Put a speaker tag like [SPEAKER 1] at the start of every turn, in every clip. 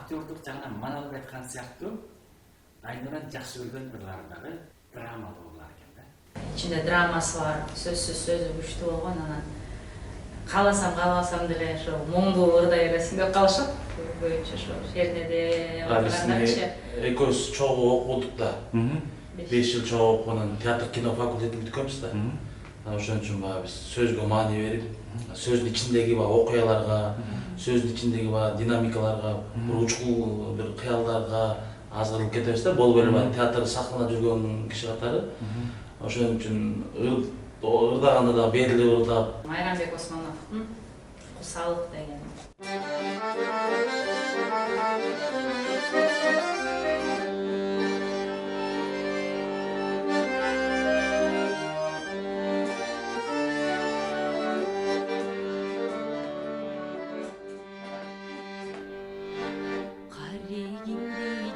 [SPEAKER 1] актерлік жағынан монолог айтқан сияқты Айнұран жақсы көрген ырларындағы драма болар екен да.
[SPEAKER 2] İçinde draması var, sözü güçlü olған, анан қаласам деле ошо моңдуу ырдай бересиң деп калышат. Көбүнчө ошо жеринде
[SPEAKER 3] Арасында экөөбүз чогуу окудук да. 5 жыл чогуу окугандан театр кино факультетин бүткөнбүз да. Ошон үчүн биз сөзгө маани берип, сөздүн ичиндеги окуяларга, сөздүн ичиндеги динамикаларга, бир учкул бир кыялдарга азырылып кетебиз да. Болуп эле театр сахнада жүргөн киши катары. Ошон үчүн ырдаганда да берилип ырдап.
[SPEAKER 2] Майрамбек Османовдун «Кусалык» деген.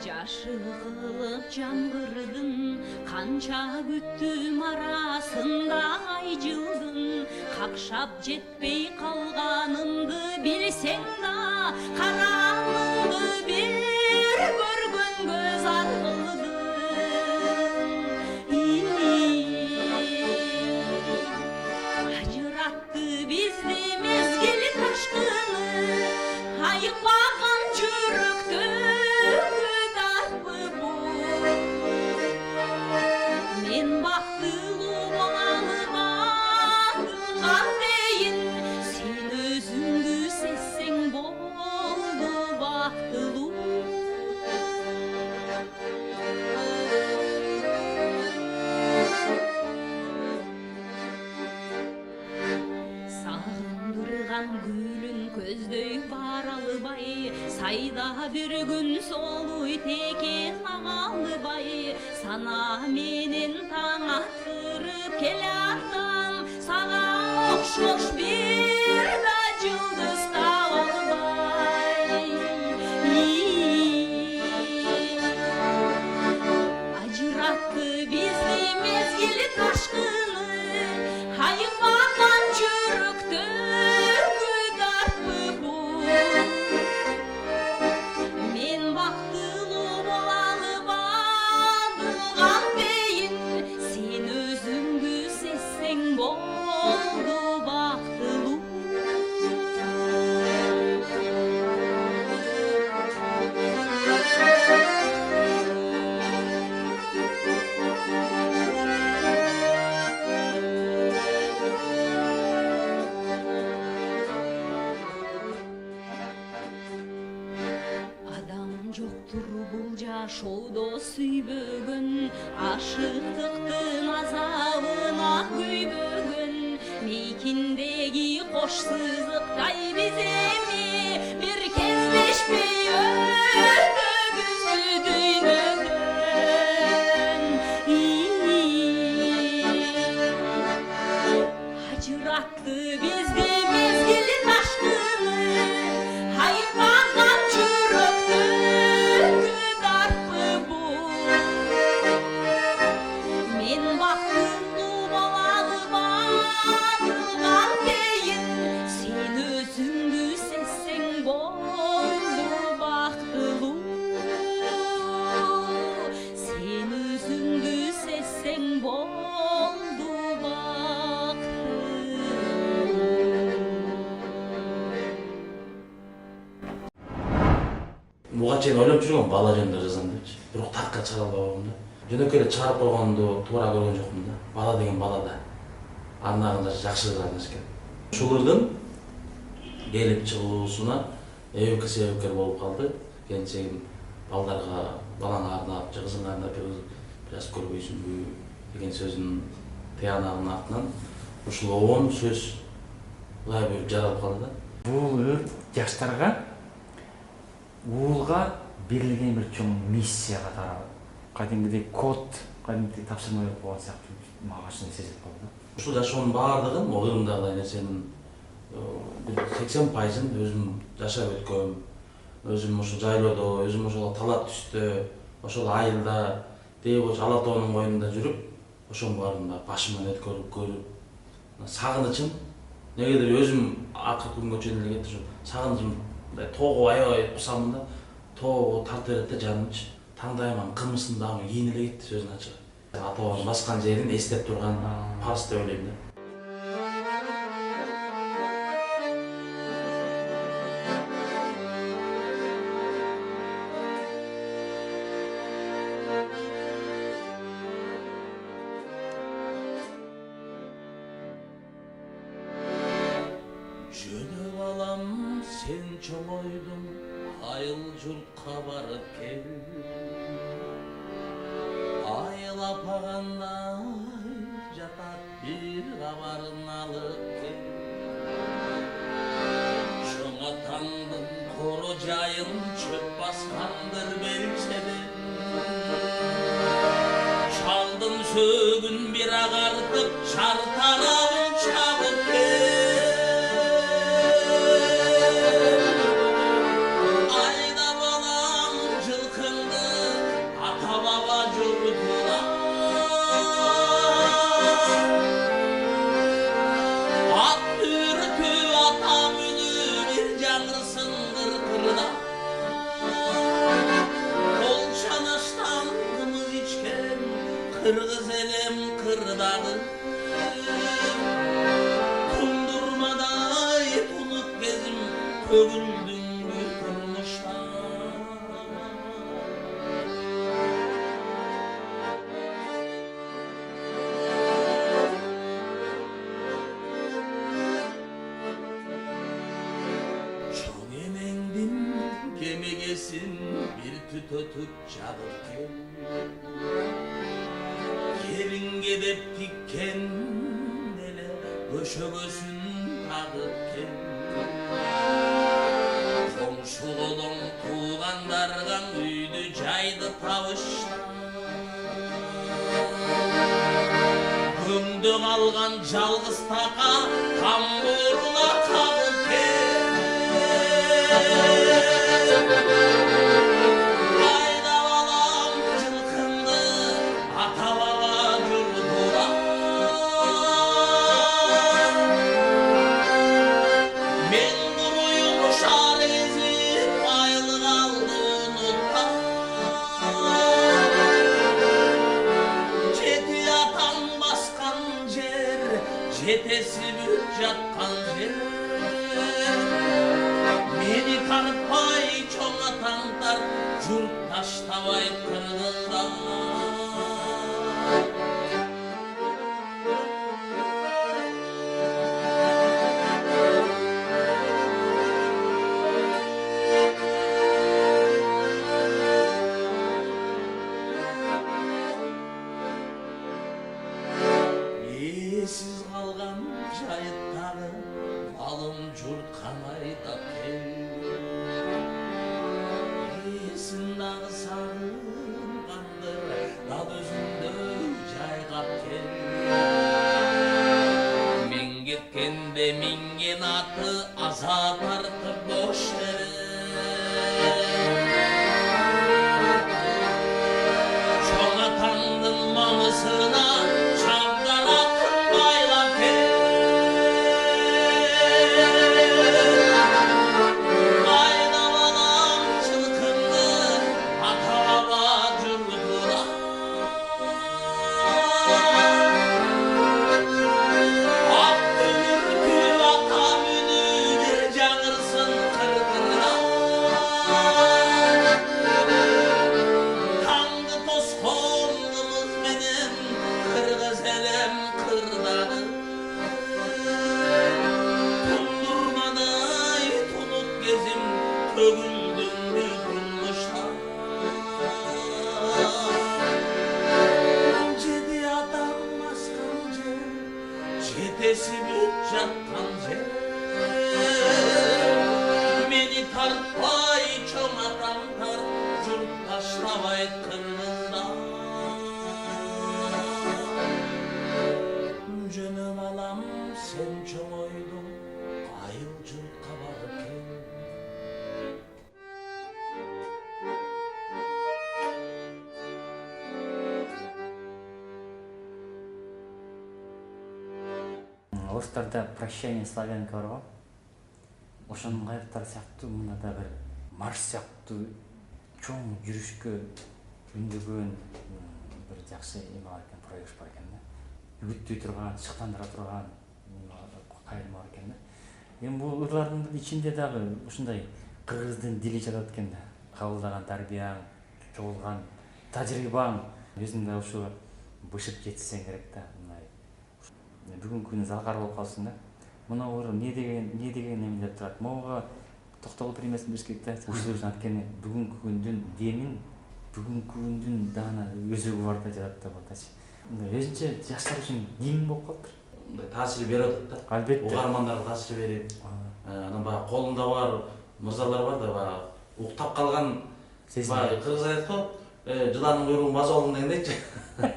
[SPEAKER 4] Жашы кылып жаңгырдың, канча күттүм арасында ай жылдың, какшап жетпей калганымды билсең да, караңгы бир көргөн көз аркылдың. Ажыратты бизди мезгил ташкыны, айыкпаган жүрөктө гүлүн көздөй бара албай, сайда бир күн солуй текен ага албай, сана менен таң атырып келе атам, сага окшош бир да жылдыз таба албай. Ажыратты бизди мезгил ташкыны, айыкпаган жүрөктө жашоодо сүйбөгөн, ашыктыктын азабына күйбөгөн, мейкиндеги кош сызыктай биз эми бир кездешпей өтөбүз дүйнөдөн. Ажыратты бизди мезгил ташкыны, айыкпаган жүрөктө
[SPEAKER 3] буга чейин ойлоп жүргөм бала жөнүндө жазам депчи. Бирок такка чыга албагам да. Жөнөкөй эле чыгарып койгонду туура көргөн жокмун да. Бала деген бала да. Анагында жакшы жазган экен. Ушул ырдын келип чыгуусуна эки себепкер болуп калды. Келинчегим балдарга, балаңа арнап, кызыңа арнап жазып көрбөйсүңбү деген сөзүн тыянагынын артынан ушул обон сөз ылай берип жаралып калды да.
[SPEAKER 5] Бул ыр жаштарга уулга берилген бир чоң миссия катары, кадимгидей код, кадимгидей тапшырма берип койгон сыяктуу мага ушуну сезип калды.
[SPEAKER 3] Ушул жашоонун баардыгын, ырымдагы нерсенин 80%-ын өзүм жашап өткөм. Өзүм ушул жайлоодо, өзүм ошол талап түстө, ошол айылда, дээп ала тоонун коюнунда жүрүп, ошонун баарын башыман өткөрүп көрүп, сагынычым, негедир өзүм акыркы күнгө чейин эле кетти. Сагынычым тоого аябай кусамын да, тоого тартып берет да жанымчы. Таңдайыман кымысын дагы кийинип кетти сөзүн ачык. Ата бабанын баскан жерин эстеп турган парыз деп ойлойм да.
[SPEAKER 6] Жөнөп алам сен чоңойдуң, айыл журтка барып кел. Айылап агандай жатат бир кабарын алып кел. Чоң атаңдын коро жайын чөп баскандыр белчеден. Чалдын сөгүн бир агартып, шар тарабын чабып кел. Kırgız elem kırdağı Kundurmaday tunup gezim Kөгüldün bir turmuşta Çoğ emengdin kemegesin Bir tüt ötüp çağıp kel Keringe dep tikken ele Köşögösün tagıp kel Komşu kolum tuğandargan üydü jaydı tabışta Köngdö kalgan жалгыз taka Tamburuna kabıp kel Жетesi büt жатқан жер Meni tarpay çoğ atаңдар Жұрт таштабай кыргыздар Siz kalgan jayıttagı malım jurtkan aytap kel Esin dagı sagынганdır dal özündө jайгап kel Men ketkende minген аты azap tartıp boş Çoğ atаңдын maňysına Жетesi büt жатқан жер Meni tarpay çoğ atаңдар Жұрт таштабай кыргыздар Жөнөп алам сен чоңойдуң Айыл жұртка барып кел
[SPEAKER 5] орыстарда прощание славянка бар го. Ошонун кайыктары сыяктуу мында да бир марш сыяктуу чоң жүрүшкө үндөгөн бир жакшы эме бар экен, проект бар экен да. Үгүттөй турган, шыктандыра турган кайрым бар экен да. Эми бул ырлардын ичинде дагы ушундай кыргыздын дили жатат экен да. Кабылдаган тарбияң, чогулган тажрыйбаң өзүң да ушу бышып жетсең керек да. Мындай бүгүнкү күнү залкар болуп калсын да. Мына эмне деген эме деп турат. Могуга токтогул премиясын бериш керек да. Ушул анткени бүгүнкү күндүн демин, бүгүнкү күндүн даана өзөгү бар да жатат да бутачы. Өзүнчө жаштар үчүн кийин болуп калыптыр.
[SPEAKER 3] Мындай таасир берип атат да.
[SPEAKER 5] Албетте.
[SPEAKER 3] Угармандарга таасир берип, анан баягы колунда бар мырзалар бар да, баягы уктап калган, баягы кыргыз айтат го, жыланын куйругун басып алдың дегендейчи.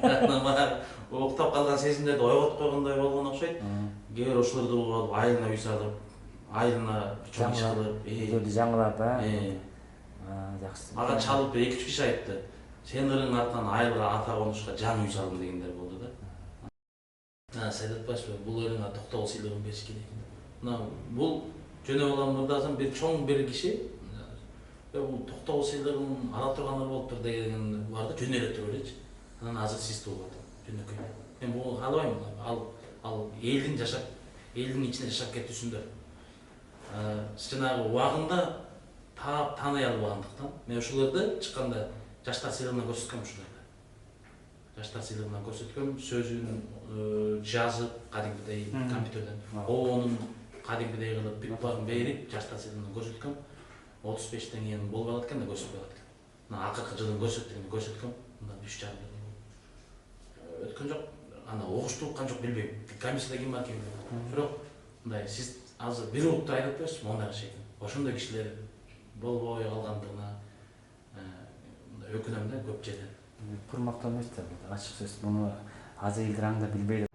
[SPEAKER 3] Анан баягы уктап калган сезимдерди ойготуп койгондой болгон окшойт. Кээ бир ошолорду угуп алып, айылына үй салып, айылына чоң иш кылып,
[SPEAKER 5] үйлөрдү жаңылап, жакшы.
[SPEAKER 3] мага чалып 2-3 киши айтты. Сен ырыңдын артынан айылга ата конушка жаңы үй салдым дегендер болду да. Сайдат Башев бул ырыңа токтогул сыйлыгын бериш керек. Мына бул жөнөп алам мырдасым бир чоң бир киши бул токтогул сыйлыгын ала тургандар болуптур деген бар да, жөн эле туруп элечи. Анан азыр сиз тууп атам, жөнөкөй. Мен буну каалабайм. Ал элдин жашап, элдин ичинде жашап кетүүсүндө. Жанагы убагында таап тааный албагандыктан мен ушуларды чыкканда жаштар сыйлыгынан көрсөткөм ушуларды. Жаштар сыйлыгынан көрсөткөм, сөзүн жазып, кадимгидей компьютерден, оонун кадимгидей кылып, бүт барын берип, жаштар сыйлыгынан көрсөткөм. 35тен кийин болбой калат экен да, көрсөтпөй калат экен. Мына акыркы жылын көрсөткөм, мындан 3,5 жыл өткөн жок. Ана угуштуу уккан жок, билбейм. Комиссияда ким бар экен билбейм. Бирок мындай сиз азыр бир угуп айтып атпайсызбы, моундай киши экен. Ошондой кишилер болбой калгандыгына өкүнөм да көп жерден.
[SPEAKER 5] Курмактоо эмес да, ачык сөз. Муну азыр элдер аңдап билбейт.